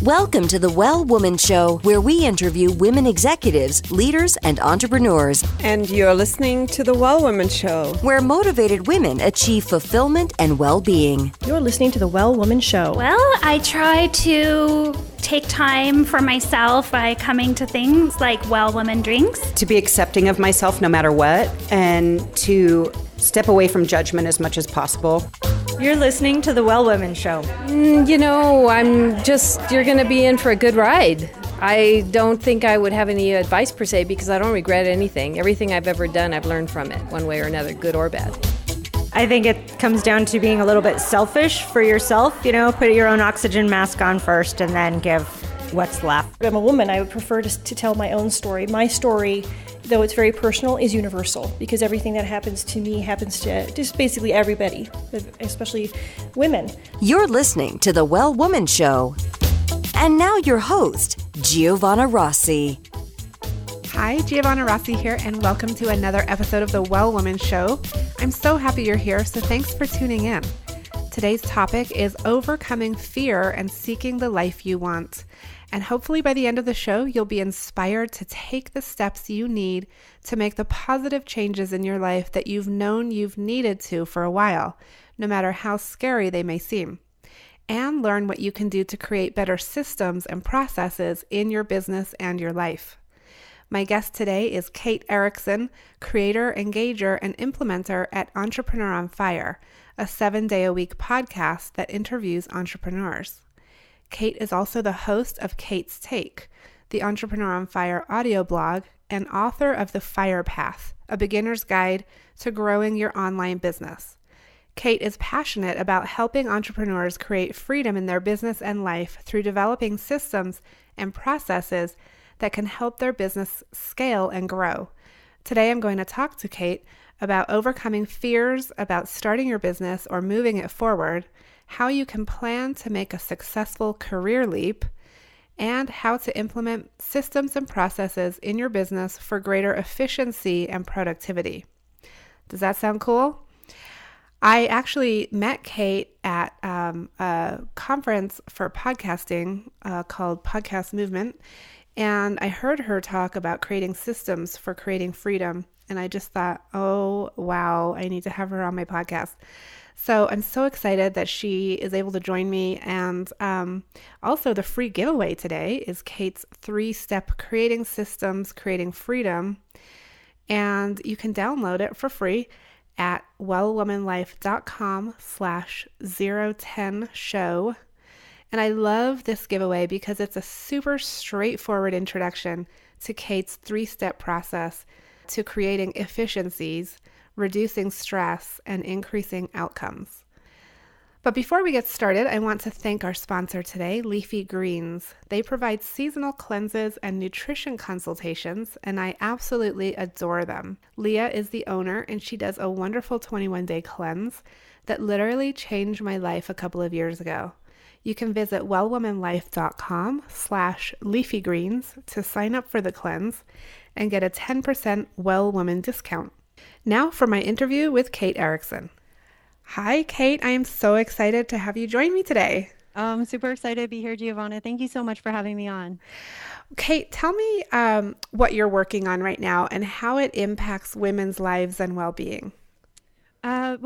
Welcome to the Well Woman Show, where we interview women executives, leaders, and entrepreneurs. And you're listening to the Well Woman Show, where motivated women achieve fulfillment and well-being. You're listening to the Well Woman Show. Well, I try to take time for myself by coming to things like Well Woman drinks. To be accepting of myself no matter what, and to step away from judgment as much as possible. You're listening to the Well Woman Show. You're going to be in for a good ride. I don't think I would have any advice per se because I don't regret anything. Everything I've ever done, I've learned from it, one way or another, good or bad. I think it comes down to being a little bit selfish for yourself, put your own oxygen mask on first and then give what's left. I'm a woman. I would prefer to tell my own story. My story, though it's very personal, is universal because everything that happens to me happens to just basically everybody, especially women. You're listening to the Well Woman Show. And now your host, Giovanna Rossi. Hi, Giovanna Rossi here, and welcome to another episode of the Well Woman Show. I'm so happy you're here, so thanks for tuning in. Today's topic is overcoming fear and seeking the life you want. And hopefully by the end of the show, you'll be inspired to take the steps you need to make the positive changes in your life that you've known you've needed to for a while, no matter how scary they may seem. And learn what you can do to create better systems and processes in your business and your life. My guest today is Kate Erickson, creator, engager, and implementer at Entrepreneur on Fire, a 7-day-a-week podcast that interviews entrepreneurs. Kate is also the host of Kate's Take, the Entrepreneur on Fire audio blog, and author of The Fire Path, a beginner's guide to growing your online business. Kate is passionate about helping entrepreneurs create freedom in their business and life through developing systems and processes that can help their business scale and grow. Today, I'm going to talk to Kate about overcoming fears about starting your business or moving it forward, how you can plan to make a successful career leap, and how to implement systems and processes in your business for greater efficiency and productivity. Does that sound cool? I actually met Kate at a conference for podcasting called Podcast Movement, and I heard her talk about creating systems for creating freedom, and I just thought, oh, wow, I need to have her on my podcast. So I'm so excited that she is able to join me, and also the free giveaway today is Kate's 3-step creating systems, creating freedom, and you can download it for free at wellwomanlife.com/010show. And I love this giveaway because it's a super straightforward introduction to Kate's 3-step process to creating efficiencies, reducing stress, and increasing outcomes. But before we get started, I want to thank our sponsor today, Leafy Greens. They provide seasonal cleanses and nutrition consultations, and I absolutely adore them. Leah is the owner, and she does a wonderful 21-day cleanse that literally changed my life a couple of years ago. You can visit wellwomanlife.com/leafygreens to sign up for the cleanse and get a 10% Well Woman discount. Now for my interview with Kate Erickson. Hi, Kate. I am so excited to have you join me today. I'm super excited to be here, Giovanna. Thank you so much for having me on. Kate, tell me what you're working on right now and how it impacts women's lives and well-being. A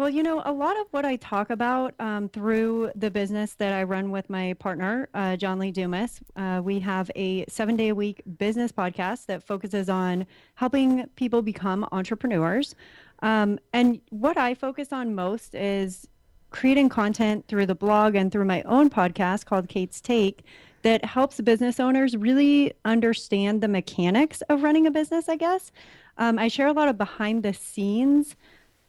lot of what I talk about through the business that I run with my partner, John Lee Dumas, we have a 7-day-a-week business podcast that focuses on helping people become entrepreneurs. And what I focus on most is creating content through the blog and through my own podcast called Kate's Take that helps business owners really understand the mechanics of running a business, I guess. I share a lot of behind the scenes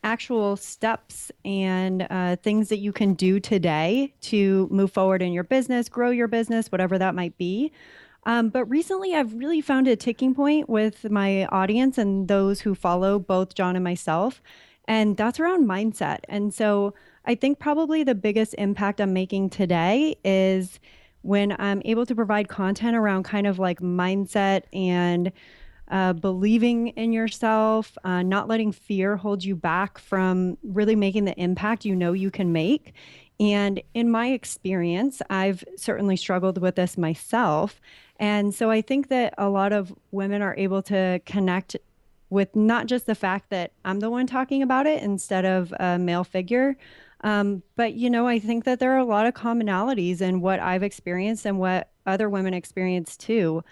actual steps and things that you can do today to move forward in your business, grow your business, whatever that might be. But recently, I've really found a ticking point with my audience and those who follow both John and myself, and that's around mindset. And so I think probably the biggest impact I'm making today is when I'm able to provide content around kind of like mindset and believing in yourself, not letting fear hold you back from really making the impact you know you can make, And in my experience, I've certainly struggled with this myself. And so I think that a lot of women are able to connect with not just the fact that I'm the one talking about it instead of a male figure. But, I think that there are a lot of commonalities in what I've experienced and what other women experience too,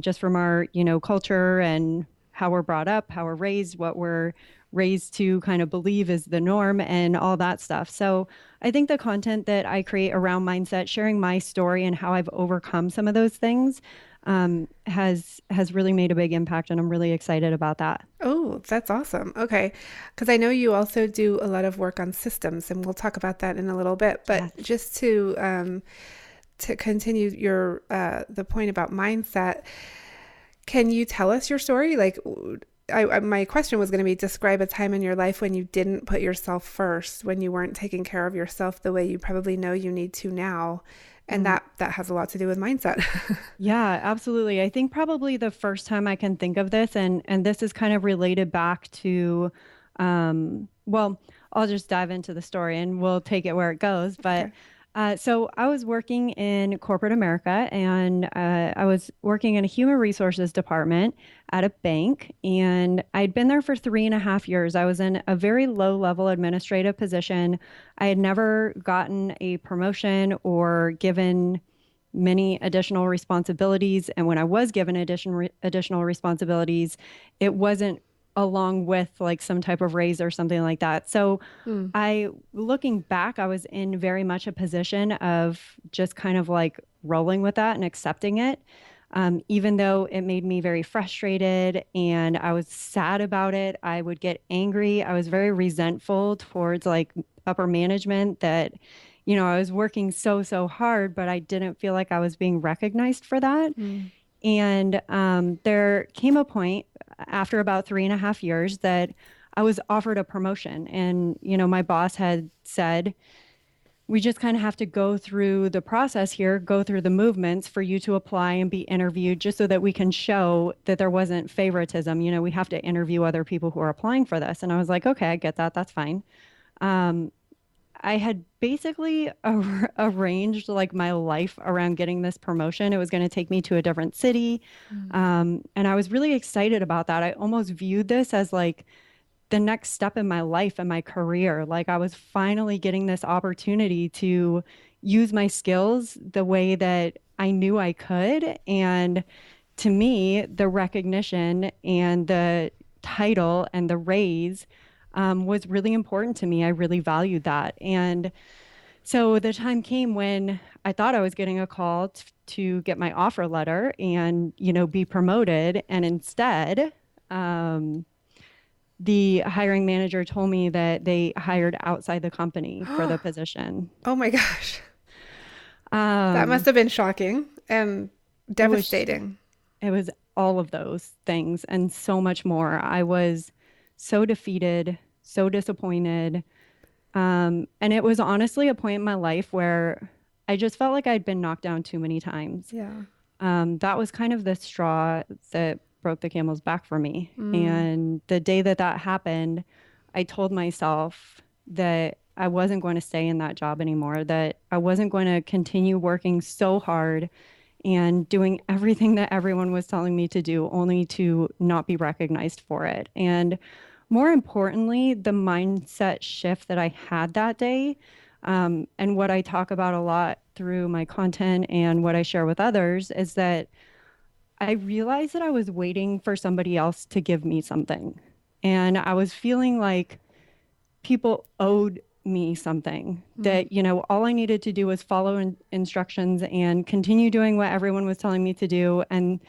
just from our, culture and how we're brought up, how we're raised, what we're raised to kind of believe is the norm and all that stuff. So I think the content that I create around mindset, sharing my story and how I've overcome some of those things, has really made a big impact, and I'm really excited about that. Oh, that's awesome. Okay. Because I know you also do a lot of work on systems, and we'll talk about that in a little bit. But Yes. just to continue your the point about mindset, can you tell us your story? Like, my question was going to be, describe a time in your life when you didn't put yourself first, when you weren't taking care of yourself the way you probably know you need to now. And that has a lot to do with mindset. Yeah, absolutely. I think probably the first time I can think of this, and this is kind of related back to, well, I'll just dive into the story and we'll take it where it goes. But so I was working in corporate America, and I was working in a human resources department at a bank, and I'd been there for 3.5 years. I was in a very low level administrative position. I had never gotten a promotion or given many additional responsibilities. And when I was given additional responsibilities, it wasn't along with like some type of raise or something like that. So looking back, I was in very much a position of just kind of like rolling with that and accepting it. Even though it made me very frustrated and I was sad about it, I would get angry. I was very resentful towards like upper management that, I was working so hard, but I didn't feel like I was being recognized for that. And there came a point after about 3.5 years that I was offered a promotion. And, my boss had said, we just kind of have to go through the process here, go through the movements for you to apply and be interviewed, just so that we can show that there wasn't favoritism. We have to interview other people who are applying for this. And I was like, okay, I get that. That's fine. I had basically arranged like my life around getting this promotion. It was going to take me to a different city. And I was really excited about that. I almost viewed this as like the next step in my life and my career. Like I was finally getting this opportunity to use my skills the way that I knew I could. And to me, the recognition and the title and the raise was really important to me. I really valued that. And so the time came when I thought I was getting a call to get my offer letter and, be promoted. And instead, the hiring manager told me that they hired outside the company for the position. Oh my gosh. That must have been shocking and devastating. It was all of those things and so much more. I was so defeated, so disappointed. And it was honestly a point in my life where I just felt like I'd been knocked down too many times. Yeah. That was kind of the straw that broke the camel's back for me. And the day that happened, I told myself that I wasn't going to stay in that job anymore, that I wasn't going to continue working so hard and doing everything that everyone was telling me to do, only to not be recognized for it. And more importantly, the mindset shift that I had that day, and what I talk about a lot through my content and what I share with others, is that I realized that I was waiting for somebody else to give me something. And I was feeling like people owed me something, that, all I needed to do was follow instructions and continue doing what everyone was telling me to do, and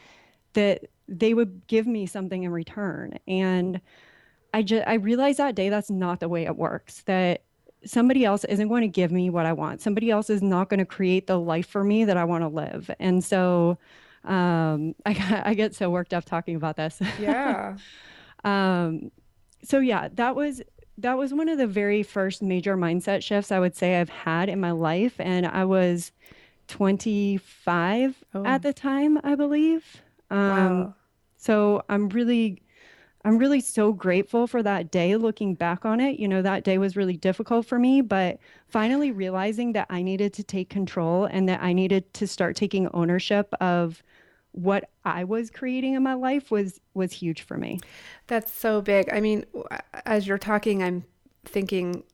that they would give me something in return. And I realized that day that's not the way it works, that somebody else isn't going to give me what I want. Somebody else is not going to create the life for me that I want to live. And so I get so worked up talking about this. Yeah. So yeah, that was one of the very first major mindset shifts I would say I've had in my life. And I was 25 at the time, I believe. Wow. So I'm really I'm really so grateful for that day. Looking back on it, that day was really difficult for me, but finally realizing that I needed to take control and that I needed to start taking ownership of what I was creating in my life was huge for me. That's so big. I mean, as you're talking, I'm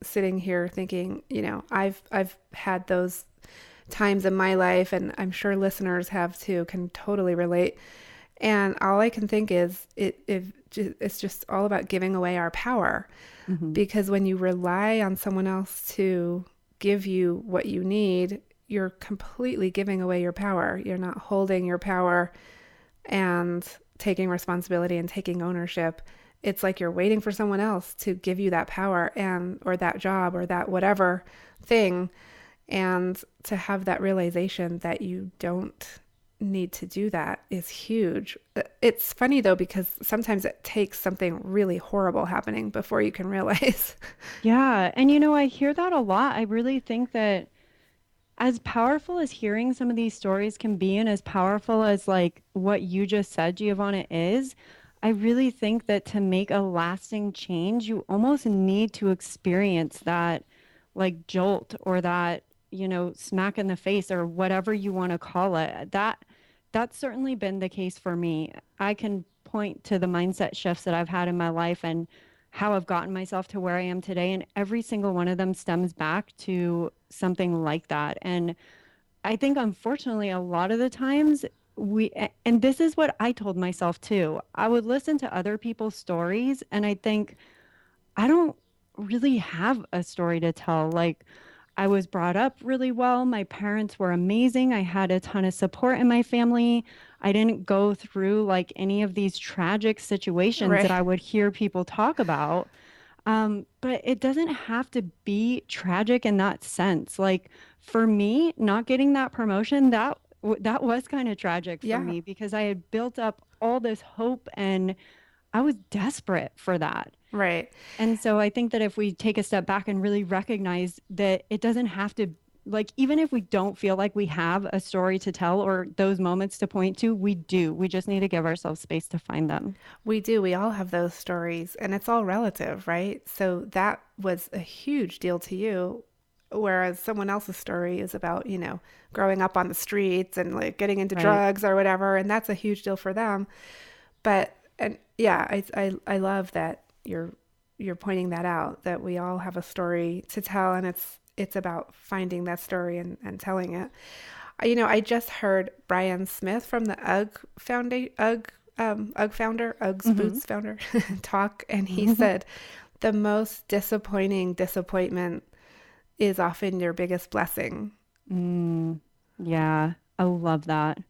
sitting here thinking, I've had those times in my life, and I'm sure listeners have too, can totally relate. And all I can think is it's just all about giving away our power. Mm-hmm. Because when you rely on someone else to give you what you need, you're completely giving away your power. You're not holding your power and taking responsibility and taking ownership. It's like you're waiting for someone else to give you that power or that job or that whatever thing. And to have that realization that you don't need to do that is huge. It's funny though, because sometimes it takes something really horrible happening before you can realize. Yeah. And I hear that a lot. I really think that as powerful as hearing some of these stories can be, and as powerful as like what you just said, Giovanna, is, I really think that to make a lasting change, you almost need to experience that like jolt or that, smack in the face or whatever you want to call it. That's certainly been the case for me. I can point to the mindset shifts that I've had in my life and how I've gotten myself to where I am today. And every single one of them stems back to something like that. And I think, unfortunately, a lot of the times and this is what I told myself too, I would listen to other people's stories and I think, I don't really have a story to tell. Like, I was brought up really well. My parents were amazing. I had a ton of support in my family. I didn't go through like any of these tragic situations that I would hear people talk about. But it doesn't have to be tragic in that sense. Like for me, not getting that promotion, that was kind of tragic for me because I had built up all this hope and I was desperate for that. Right. And so I think that if we take a step back and really recognize that it doesn't have to, like, even if we don't feel like we have a story to tell or those moments to point to, we do. We just need to give ourselves space to find them. We do. We all have those stories and it's all relative, right? So that was a huge deal to you. Whereas someone else's story is about, growing up on the streets and like getting into drugs or whatever. And that's a huge deal for them. But, and yeah, I love that you're pointing that out, that we all have a story to tell and it's about finding that story and telling it. I just heard Brian Smith from the UGG founder, UGG's Boots founder talk. And he said, the most disappointment is often your biggest blessing. Yeah, I love that.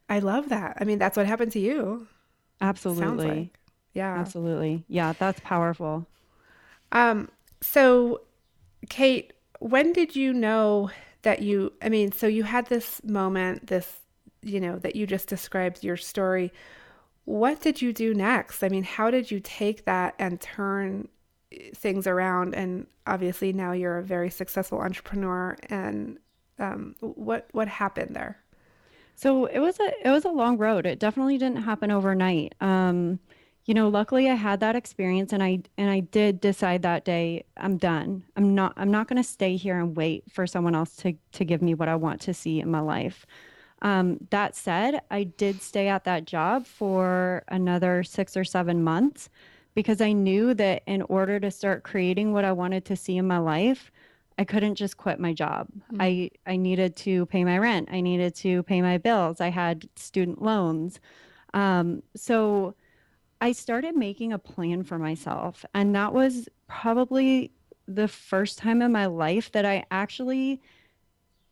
I love that. I mean, that's what happened to you. Absolutely. Sounds like. Yeah. Absolutely. Yeah, that's powerful. So Kate, when did you know that so you had this moment, that you just described your story. What did you do next? I mean, how did you take that and turn things around? And obviously now you're a very successful entrepreneur. And what happened there? So it was a long road. It definitely didn't happen overnight. Luckily I had that experience and I did decide that day, I'm done. I'm not going to stay here and wait for someone else to give me what I want to see in my life. That said, I did stay at that job for another 6 or 7 months because I knew that in order to start creating what I wanted to see in my life, I couldn't just quit my job. I needed to pay my rent. I needed to pay my bills. I had student loans. So I started making a plan for myself. And that was probably the first time in my life that I actually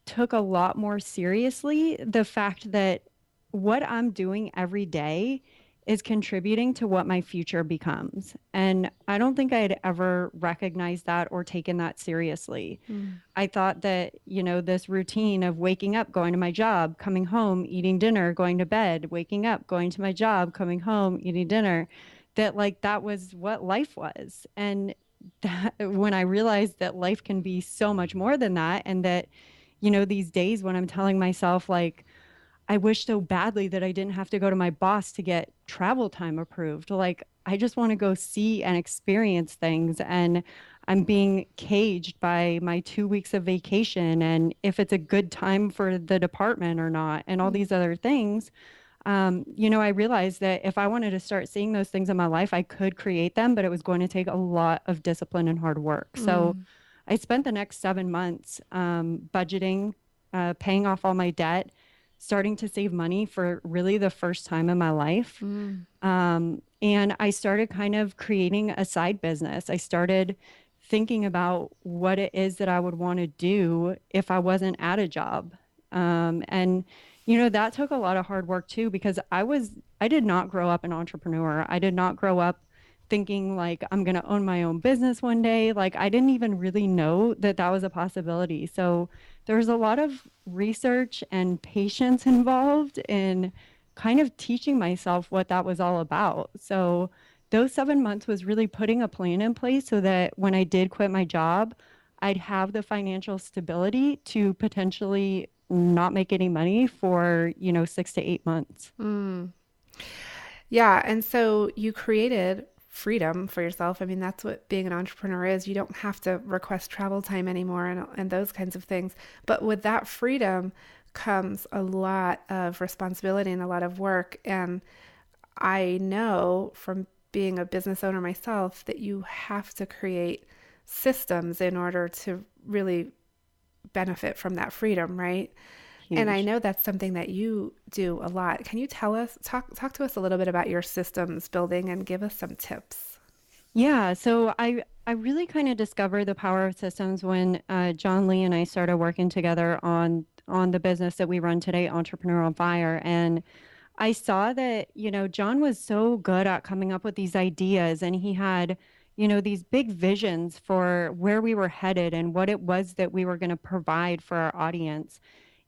took a lot more seriously the fact that what I'm doing every day is contributing to what my future becomes. And I don't think I had ever recognized that or taken that seriously. I thought that, this routine of waking up, going to my job, coming home, eating dinner, going to bed, waking up, going to my job, coming home, eating dinner, that was what life was. And that when I realized that life can be so much more than that, and that, these days when I'm telling myself like, I wish so badly that I didn't have to go to my boss to get travel time approved. Like, I just want to go see and experience things. And I'm being caged by my 2 weeks of vacation and if it's a good time for the department or not, and all these other things. I realized that if I wanted to start seeing those things in my life, I could create them, but it was going to take a lot of discipline and hard work. So I spent the next 7 months budgeting, paying off all my debt, starting to save money for really the first time in my life. And I started kind of creating a side business. I started thinking about what it is that I would want to do if I wasn't at a job. That took a lot of hard work too, because I did not grow up an entrepreneur. I did not grow up thinking like I'm going to own my own business one day. Like, I didn't even really know that that was a possibility. So there was a lot of research and patience involved in kind of teaching myself what that was all about. So those 7 months was really putting a plan in place so that when I did quit my job, I'd have the financial stability to potentially not make any money for, 6 to 8 months. Yeah. And so you created freedom for yourself. I mean, that's what being an entrepreneur is. You don't have to request travel time anymore and those kinds of things. But with that freedom comes a lot of responsibility and a lot of work. And I know from being a business owner myself that you have to create systems in order to really benefit from that freedom, right? Huge. And I know that's something that you do a lot. Can you talk to us a little bit about your systems building and give us some tips? Yeah, so I really kind of discovered the power of systems when John Lee and I started working together on the business that we run today, Entrepreneur on Fire. And I saw that, John was so good at coming up with these ideas, and he had, these big visions for where we were headed and what it was that we were going to provide for our audience.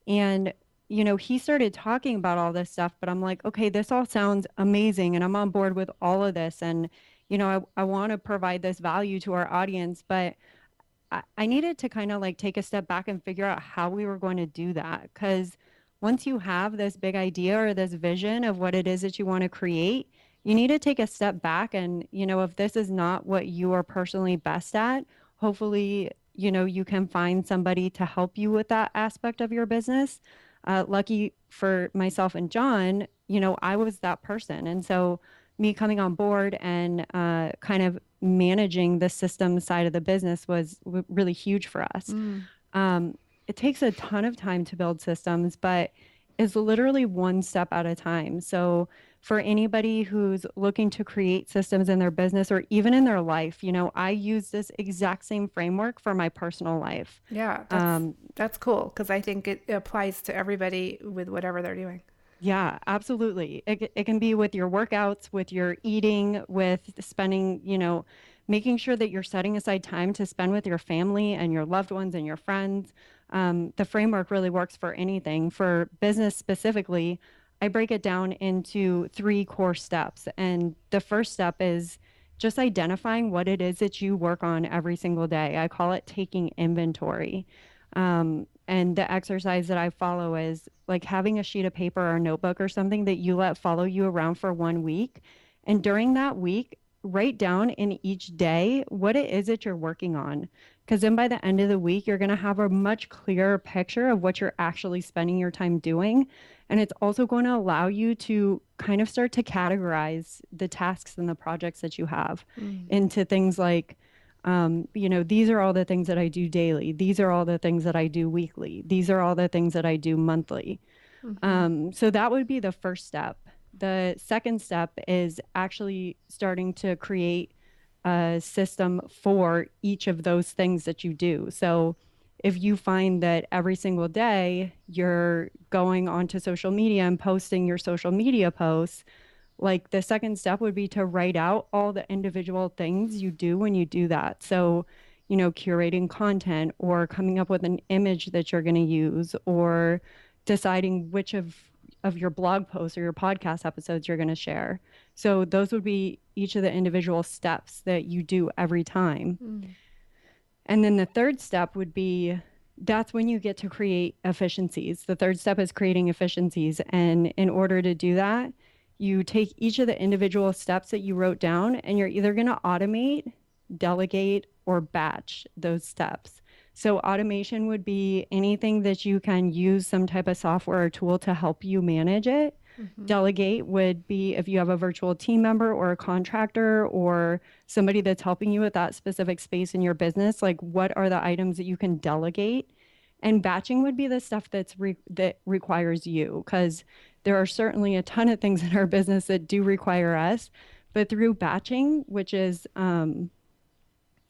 And, he started talking about all this stuff, but I'm like, okay, this all sounds amazing. And I'm on board with all of this. And, I want to provide this value to our audience, but I needed to kind of like take a step back and figure out how we were going to do that. Because once you have this big idea or this vision of what it is that you want to create, you need to take a step back. And, if this is not what you are personally best at, hopefully, you can find somebody to help you with that aspect of your business. Lucky for myself and John, I was that person. And so me coming on board and kind of managing the systems side of the business was really huge for us. It takes a ton of time to build systems, but it's literally one step at a time. So for anybody who's looking to create systems in their business or even in their life, I use this exact same framework for my personal life. Yeah, that's cool, because I think it applies to everybody with whatever they're doing. Yeah, absolutely. It can be with your workouts, with your eating, with spending, making sure that you're setting aside time to spend with your family and your loved ones and your friends. The framework really works for anything. For business specifically, I break it down into 3 core steps. And the first step is just identifying what it is that you work on every single day. I call it taking inventory. And the exercise that I follow is like having a sheet of paper or a notebook or something that you let follow you around for 1 week. And during that week, write down in each day what it is that you're working on. Because then by the end of the week, you're going to have a much clearer picture of what you're actually spending your time doing. And it's also going to allow you to kind of start to categorize the tasks and the projects that you have into things like, these are all the things that I do daily. These are all the things that I do weekly. These are all the things that I do monthly. So that would be the first step. The second step is actually starting to create a system for each of those things that you do. So if you find that every single day you're going onto social media and posting your social media posts, like the second step would be to write out all the individual things you do when you do that. So, curating content or coming up with an image that you're going to use or deciding which of your blog posts or your podcast episodes you're going to share. So those would be each of the individual steps that you do every time. And then the third step would be that's when you get to create efficiencies. The third step is creating efficiencies. And in order to do that, you take each of the individual steps that you wrote down, and you're either going to automate, delegate, or batch those steps. So automation would be anything that you can use some type of software or tool to help you manage it. Delegate would be if you have a virtual team member or a contractor or somebody that's helping you with that specific space in your business. Like, what are the items that you can delegate? And batching would be the stuff that requires you, because there are certainly a ton of things in our business that do require us. But through batching, which is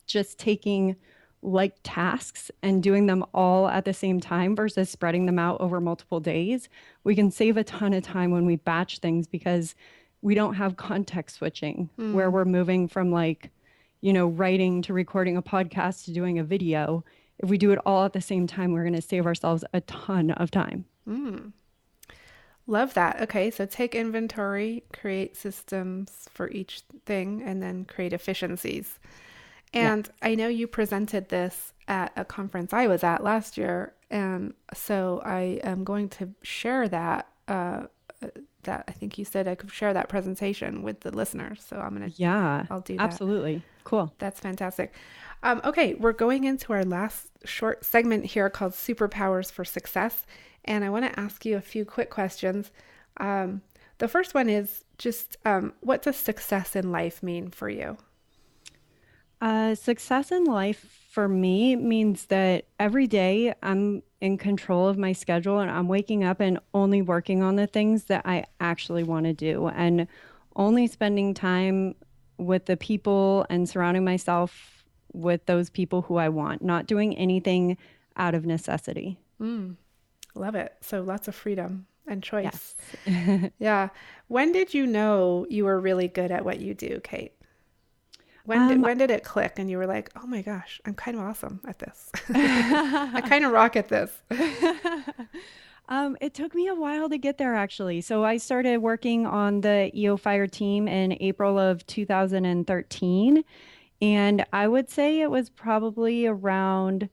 just taking like tasks and doing them all at the same time versus spreading them out over multiple days, we can save a ton of time when we batch things, because we don't have context switching where we're moving from like, writing to recording a podcast to doing a video. If we do it all at the same time, we're going to save ourselves a ton of time. Love that. Okay, so take inventory, create systems for each thing, and then create efficiencies. And I know you presented this at a conference I was at last year, and so I am going to share that. That I think you said I could share that presentation with the listeners. So I'm gonna. I'll do that. Absolutely. Cool. That's fantastic. Okay, we're going into our last short segment here called Superpowers for Success, and I want to ask you a few quick questions. The first one is just, what does success in life mean for you? Success in life for me means that every day I'm in control of my schedule, and I'm waking up and only working on the things that I actually want to do, and only spending time with the people and surrounding myself with those people who I want, not doing anything out of necessity. Love it. So lots of freedom and choice. Yes. Yeah. When did you know you were really good at what you do, Kate? When did it click and you were like, oh my gosh, I'm kind of awesome at this. I kind of rock at this. It took me a while to get there, actually. So I started working on the EO Fire team in April of 2013. And I would say it was probably around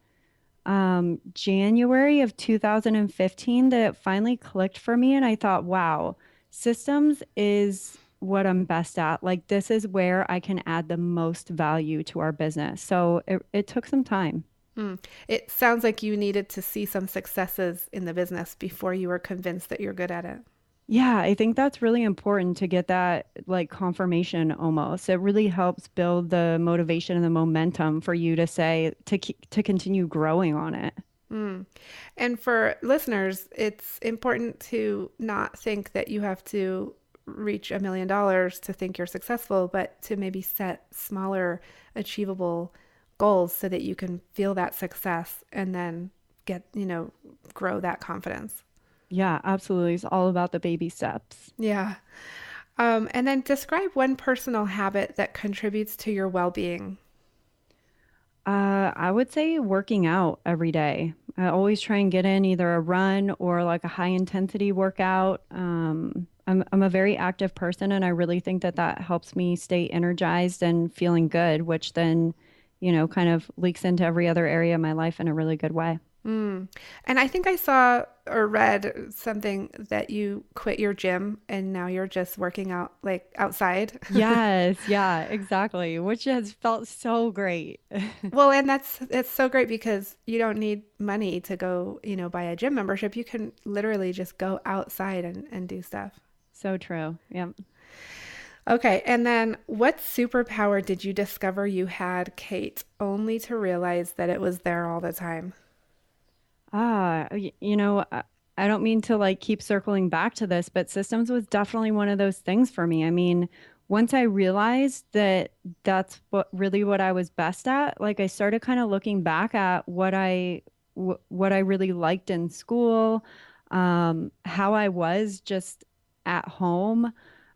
January of 2015 that it finally clicked for me. And I thought, wow, systems is what I'm best at. Like, this is where I can add the most value to our business. So it took some time. It sounds like you needed to see some successes in the business before you were convinced that you're good at it. Yeah, I think that's really important to get that like confirmation almost. It really helps build the motivation and the momentum for you to say, to continue growing on it. And for listeners, it's important to not think that you have to reach $1 million to think you're successful, but to maybe set smaller, achievable goals so that you can feel that success and then get, grow that confidence. Yeah, absolutely. It's all about the baby steps. Yeah. And then describe one personal habit that contributes to your well-being. I would say working out every day. I always try and get in either a run or like a high intensity workout. I'm a very active person, and I really think that helps me stay energized and feeling good, which then, kind of leaks into every other area of my life in a really good way. And I think I saw or read something that you quit your gym and now you're just working out like outside. Yes. Yeah, exactly. Which has felt so great. Well, and it's so great because you don't need money to go, buy a gym membership. You can literally just go outside and do stuff. So true. Yep. Okay. And then what superpower did you discover you had, Kate, only to realize that it was there all the time? I don't mean to like keep circling back to this, but systems was definitely one of those things for me. I mean, once I realized that that's what I was best at, like I started kind of looking back at what I really liked in school, how I was just at home,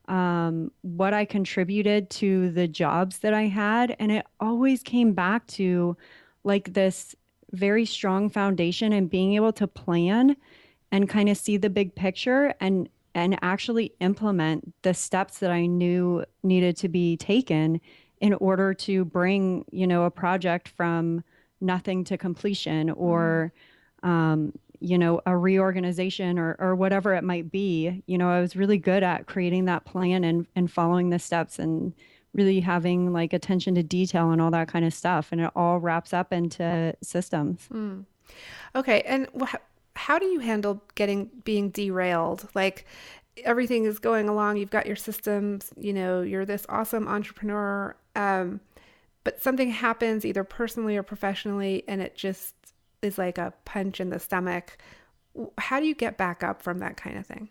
what I contributed to the jobs that I had. And it always came back to like this very strong foundation and being able to plan and kind of see the big picture and actually implement the steps that I knew needed to be taken in order to bring, a project from nothing to completion or, a reorganization or whatever it might be. I was really good at creating that plan and following the steps and really having like attention to detail and all that kind of stuff. And it all wraps up into systems. Okay. And how do you handle being derailed? Like everything is going along, you've got your systems, you're this awesome entrepreneur, but something happens either personally or professionally, and it just is like a punch in the stomach. How do you get back up from that kind of thing?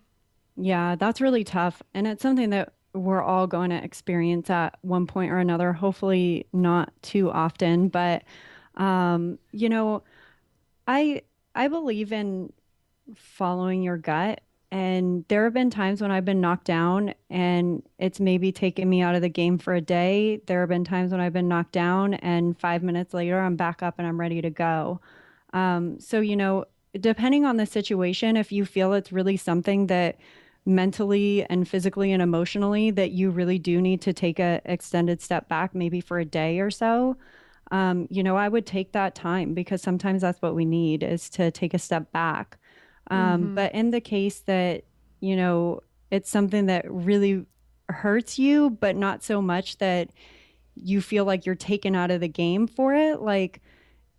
Yeah, that's really tough. And it's something that we're all going to experience at one point or another, hopefully not too often. But, I believe in following your gut. And there have been times when I've been knocked down and it's maybe taken me out of the game for a day. There have been times when I've been knocked down and 5 minutes later, I'm back up and I'm ready to go. So, depending on the situation, if you feel it's really something that mentally and physically and emotionally that you really do need to take a extended step back, maybe for a day or so, I would take that time because sometimes that's what we need is to take a step back. But in the case that, it's something that really hurts you, but not so much that you feel like you're taken out of the game for it,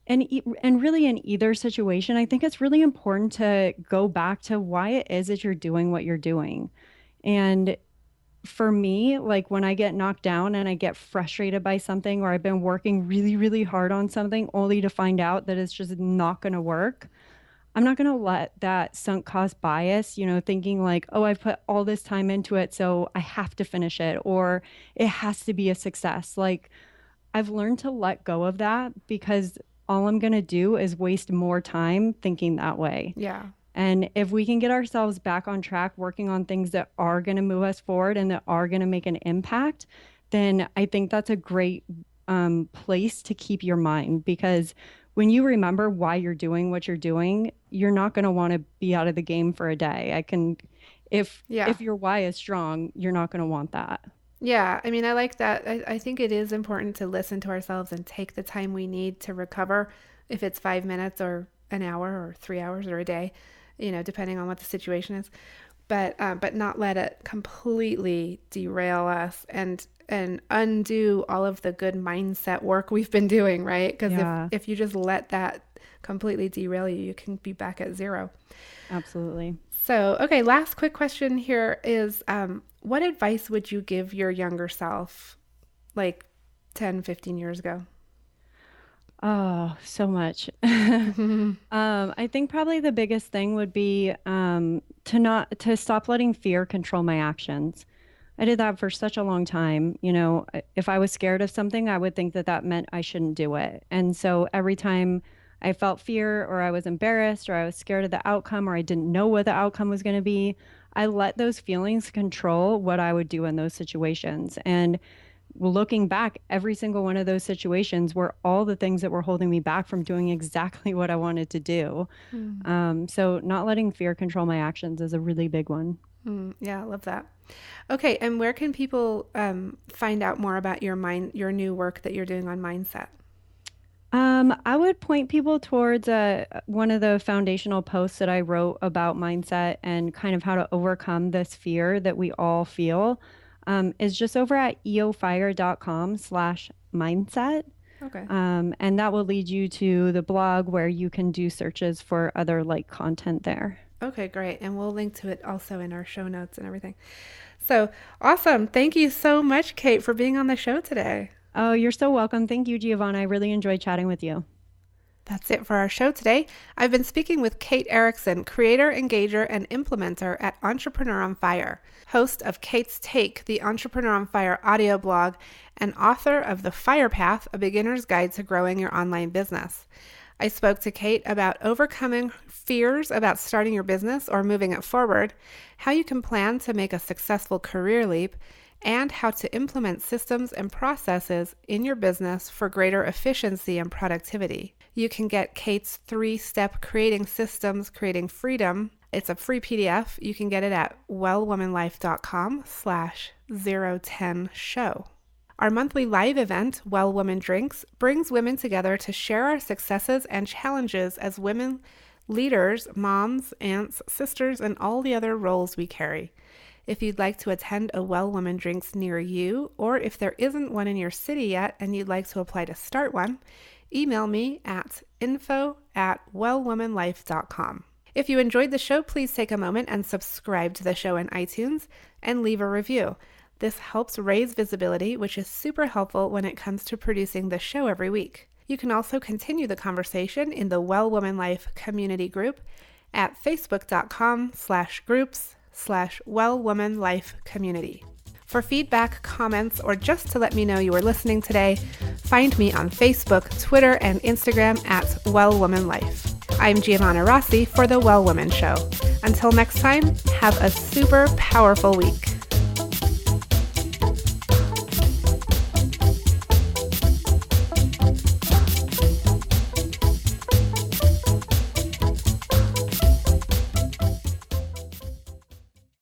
and really in either situation, I think it's really important to go back to why it is that you're doing what you're doing. And for me, like when I get knocked down and I get frustrated by something, or I've been working really, really hard on something only to find out that it's just not going to work, I'm not going to let that sunk cost bias, thinking like, oh, I've put all this time into it, so I have to finish it, or it has to be a success. Like I've learned to let go of that because all I'm going to do is waste more time thinking that way. Yeah. And if we can get ourselves back on track, working on things that are going to move us forward and that are going to make an impact, then I think that's a great place to keep your mind, because when you remember why you're doing what you're doing, you're not going to want to be out of the game for a day. If your why is strong, you're not going to want that. Yeah, I mean, I like that. I think it is important to listen to ourselves and take the time we need to recover, if it's 5 minutes or an hour or 3 hours or a day, depending on what the situation is. But not let it completely derail us and undo all of the good mindset work we've been doing, right? Because if you just let that completely derail you, you can be back at zero. Absolutely. So, okay, last quick question here is, what advice would you give your younger self, like 10, 15 years ago? Oh, so much. I think probably the biggest thing would be to stop letting fear control my actions. I did that for such a long time. If I was scared of something, I would think that meant I shouldn't do it. And so every time I felt fear, or I was embarrassed, or I was scared of the outcome, or I didn't know what the outcome was going to be, I let those feelings control what I would do in those situations. And looking back, every single one of those situations were all the things that were holding me back from doing exactly what I wanted to do. So not letting fear control my actions is a really big one. Yeah, I love that. Okay, and where can people find out more about your new work that you're doing on mindset? I would point people towards one of the foundational posts that I wrote about mindset and kind of how to overcome this fear that we all feel. Is just over at eofire.com/mindset. Okay. And that will lead you to the blog where you can do searches for other content there. Okay, great. And we'll link to it also in our show notes and everything. So awesome. Thank you so much, Kate, for being on the show today. Oh, you're so welcome. Thank you, Giovanna. I really enjoyed chatting with you. That's it for our show today. I've been speaking with Kate Erickson, creator, engager, and implementer at Entrepreneur on Fire, host of Kate's Take, the Entrepreneur on Fire audio blog, and author of The Fire Path, A Beginner's Guide to Growing Your Online Business. I spoke to Kate about overcoming fears about starting your business or moving it forward, how you can plan to make a successful career leap, and how to implement systems and processes in your business for greater efficiency and productivity. You can get Kate's 3-step Creating Systems, Creating Freedom. It's a free PDF. You can get it at wellwomanlife.com/010show. Our monthly live event, Well Woman Drinks, brings women together to share our successes and challenges as women leaders, moms, aunts, sisters, and all the other roles we carry. If you'd like to attend a Well Woman Drinks near you, or if there isn't one in your city yet and you'd like to apply to start one, email me at info@wellwomanlife.com. If you enjoyed the show, please take a moment and subscribe to the show in iTunes and leave a review. This helps raise visibility, which is super helpful when it comes to producing the show every week. You can also continue the conversation in the Well Woman Life community group at facebook.com/groups/wellwomanlifecommunity. For feedback, comments, or just to let me know you were listening today, find me on Facebook, Twitter, and Instagram at Well Woman Life. I'm Giovanna Rossi for The Well Woman Show. Until next time, have a super powerful week.